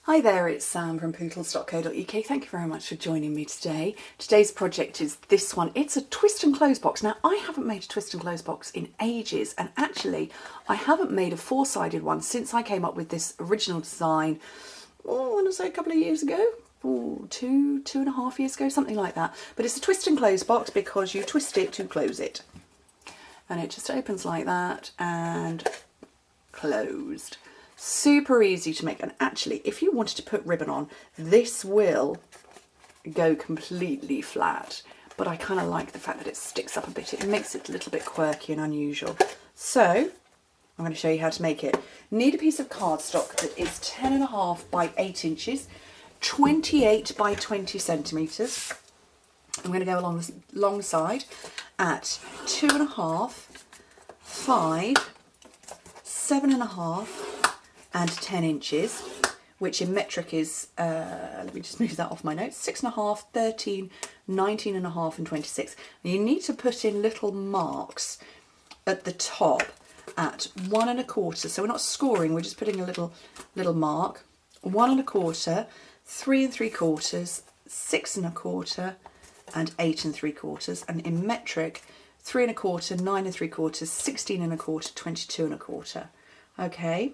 Hi there, it's Sam from poodles.co.uk. Thank you very much for joining me today. Today's project is this one. It's a twist and close box. Now, I haven't made a twist and close box in ages, and actually I haven't made a four-sided one since I came up with this original design, I want to say a couple of years ago, or two and a half years ago, something like that. But it's a twist and close box because you twist it to close it. And it just opens like that and closed. Super easy to make, and actually if you wanted to put ribbon on, this will go completely flat, but I kind of like the fact that it sticks up a bit. It makes it a little bit quirky and unusual. So I'm going to show you how to make it. Need a piece of cardstock that is 10.5 by 8 inches, 28 by 20 centimetres. I'm going to go along the long side at 2.5, 5, 7.5 and 10 inches, which in metric is, let me just move that off my notes, 6.5, 13, 19.5 and 26. And you need to put in little marks at the top at 1 1/4. So we're not scoring, we're just putting a little mark. 1 1/4, 3 3/4, 6 1/4 and 8 3/4. And in metric, 3 1/4, 9 3/4, 16 1/4, 22 1/4. Okay.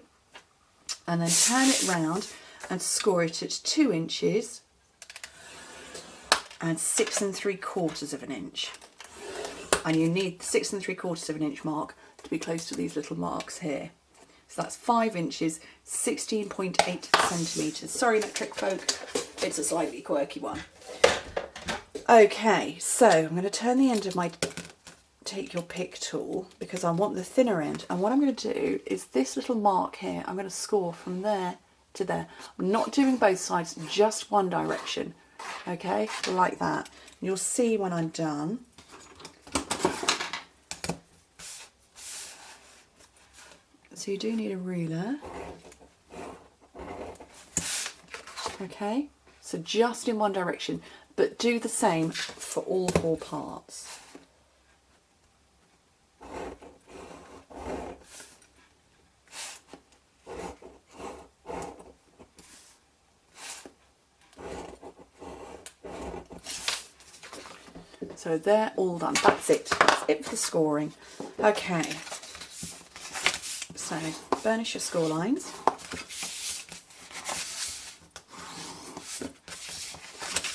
And then turn it round and score it at 2 inches and 6 3/4 of an inch. And you need the 6 3/4 of an inch mark to be close to these little marks here. So that's 5 inches, 16.8 centimetres. Sorry, metric folk, it's a slightly quirky one. Okay, so I'm going to turn the end of my take your pick tool because I want the thinner end, and what I'm going to do is this little mark here, I'm going to score from there to there. I'm not doing both sides, just one direction, okay, like that. And you'll see when I'm done. So you do need a ruler, okay, so just in one direction, but do the same for all 4 parts. So they're all done. That's it. That's it for the scoring. Okay. So burnish your score lines.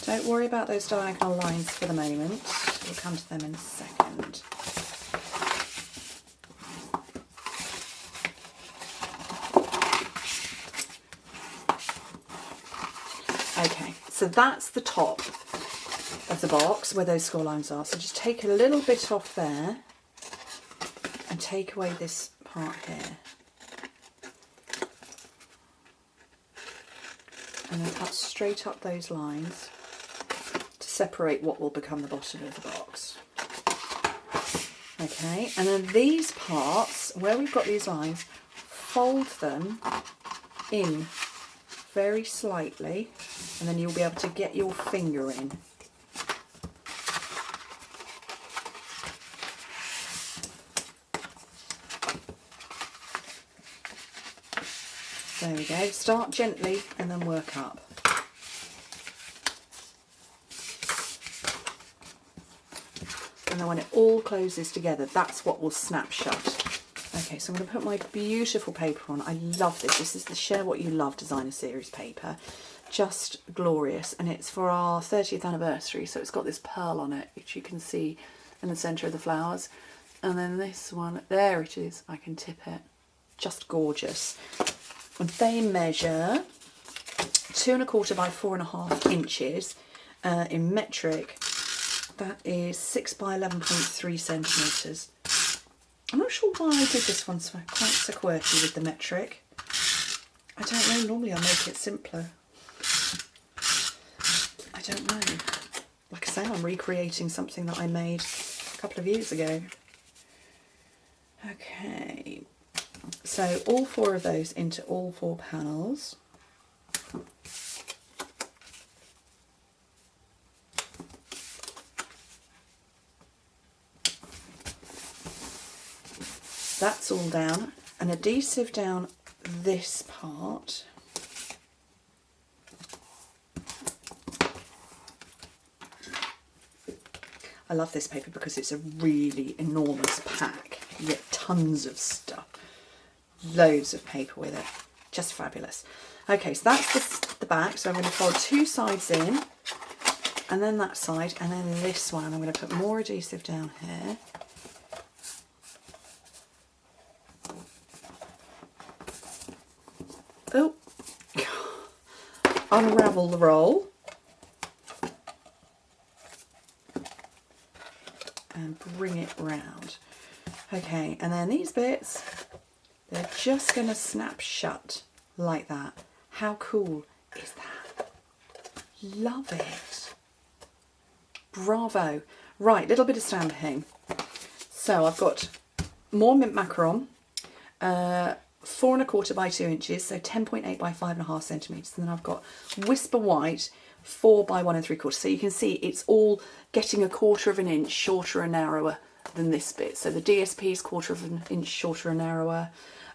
Don't worry about those diagonal lines for the moment. We'll come to them in a second. Okay, so that's the top of the box where those score lines are. So just take a little bit off there and take away this part here. And then cut straight up those lines to separate what will become the bottom of the box. Okay, and then these parts, where we've got these lines, fold them in very slightly, and then you'll be able to get your finger in. There we go, start gently and then work up. And then when it all closes together, that's what will snap shut. Okay, so I'm going to put my beautiful paper on. I love this. This is the Share What You Love Designer Series paper. Just glorious. And it's for our 30th anniversary, so it's got this pearl on it, which you can see in the centre of the flowers. And then this one, there it is. I can tip it. Just gorgeous. They measure 2 1/4 by 4.5 inches. In metric, that is 6 by 11.3 centimetres. I'm not sure why I did this one quite so quirky with the metric. I don't know, normally I make it simpler. I don't know. Like I say, I'm recreating something that I made a couple of years ago. Okay. So all 4 of those into all 4 panels. That's all down. An adhesive down this part. I love this paper because it's a really enormous pack. You get tons of stuff. Loads of paper with it. Just fabulous. Okay, so that's the back. So I'm going to fold 2 sides in, and then that side, and then this one. I'm going to put more adhesive down here. Oh, unravel the roll. And bring it round. Okay, and then these bits, they're just going to snap shut like that. How cool is that? Love it. Bravo. Right, little bit of stamping. So I've got more mint macaron, 4 1/4 by 2 inches, so 10.8 by 5.5 centimetres. And then I've got Whisper White, 4 by 1 3/4. So you can see it's all getting 1/4 of an inch shorter and narrower than this bit. So the DSP is 1/4 of an inch shorter and narrower.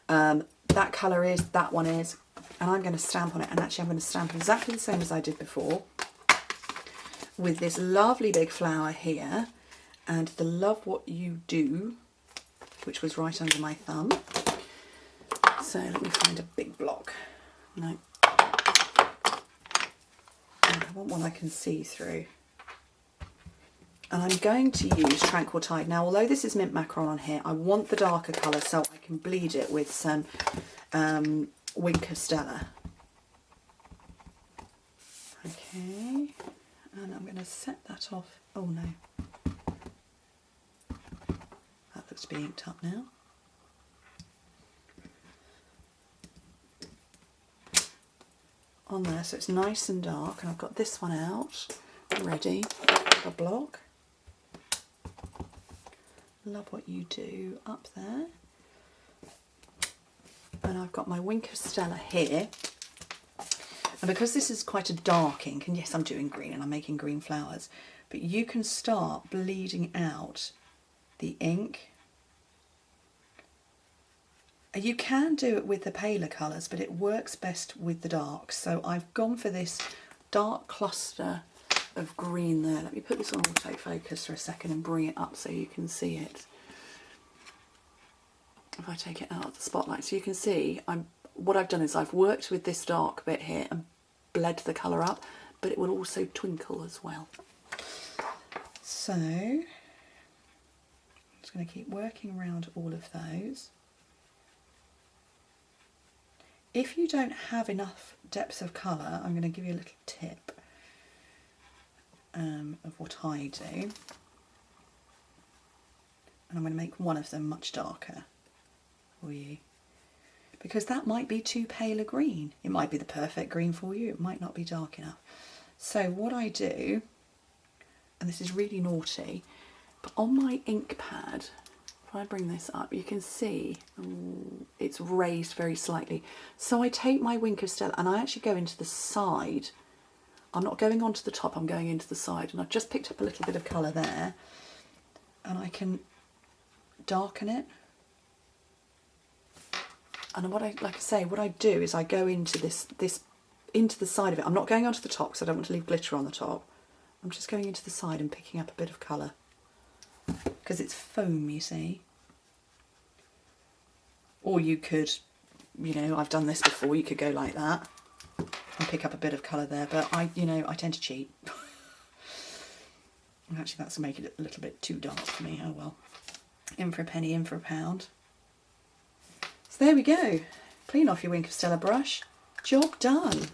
That colour is, that one is. And I'm going to stamp on it. And actually I'm going to stamp exactly the same as I did before, with this lovely big flower here, and the Love What You Do, which was right under my thumb. So let me find a big block. No. I want one I can see through. And I'm going to use Tranquil Tide. Now, although this is mint macaron on here, I want the darker colour so I can bleed it with some Wink of Stella. Okay, and I'm going to set that off. Oh no, that looks to be inked up now. On there, so it's nice and dark, and I've got this one out ready, a block. Love What You Do up there, and I've got my Wink of Stella here. And because this is quite a dark ink, and yes, I'm doing green and I'm making green flowers, but you can start bleeding out the ink. You can do it with the paler colours, but it works best with the darks. So I've gone for this dark cluster of green there. Let me put this on autofocus for a second and bring it up so you can see it. If I take it out of the spotlight, so you can see what I've done is I've worked with this dark bit here and bled the colour up, but it will also twinkle as well. So I'm just going to keep working around all of those. If you don't have enough depth of colour, I'm going to give you a little tip of what I do. And I'm going to make one of them much darker for you, because that might be too pale a green. It might be the perfect green for you, it might not be dark enough. So what I do, and this is really naughty, but on my ink pad, if I bring this up, you can see it's raised very slightly. So I take my Wink of Stella and I actually go into the side. I'm not going onto the top, I'm going into the side, and I've just picked up a little bit of colour there, and I can darken it. And what I do is I go into into the side of it. I'm not going onto the top because I don't want to leave glitter on the top. I'm just going into the side and picking up a bit of colour, because it's foam, you see. Or you could, you know, I've done this before, you could go like that and pick up a bit of colour there, but I tend to cheat. Actually, that's making it a little bit too dark for me. Oh well. In for a penny, in for a pound. So there we go. Clean off your Wink of Stella brush. Job done.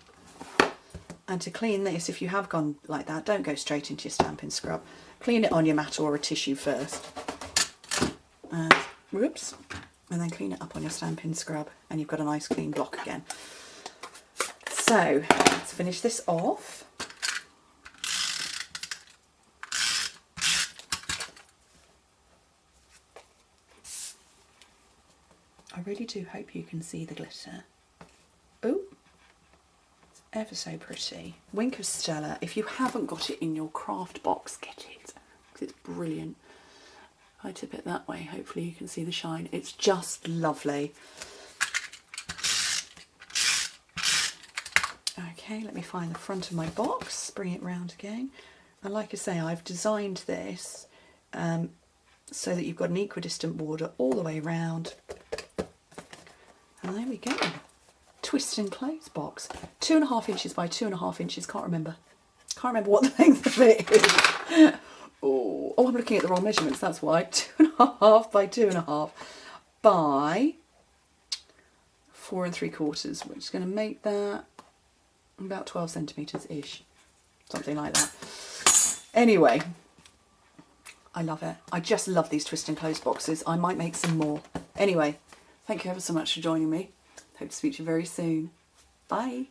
And to clean this, if you have gone like that, don't go straight into your stamping scrub. Clean it on your mat or a tissue first. Whoops. And then clean it up on your stamping scrub, and you've got a nice clean block again. So let's finish this off. I really do hope you can see the glitter. Oh, it's ever so pretty. Wink of Stella. If you haven't got it in your craft box, get it, because it's brilliant. If I tip it that way, hopefully you can see the shine. It's just lovely. Okay, let me find the front of my box, bring it round again. And like I say, I've designed this so that you've got an equidistant border all the way around. And there we go. Twist and close box. 2.5 inches by 2.5 inches. Can't remember what the length of it is. Oh, I'm looking at the wrong measurements, that's why. 2.5 by 2.5 by 4 3/4, which is going to make that about 12 centimetres-ish. Something like that. Anyway, I love it. I just love these twist and close boxes. I might make some more. Anyway, thank you ever so much for joining me. Hope to speak to you very soon. Bye.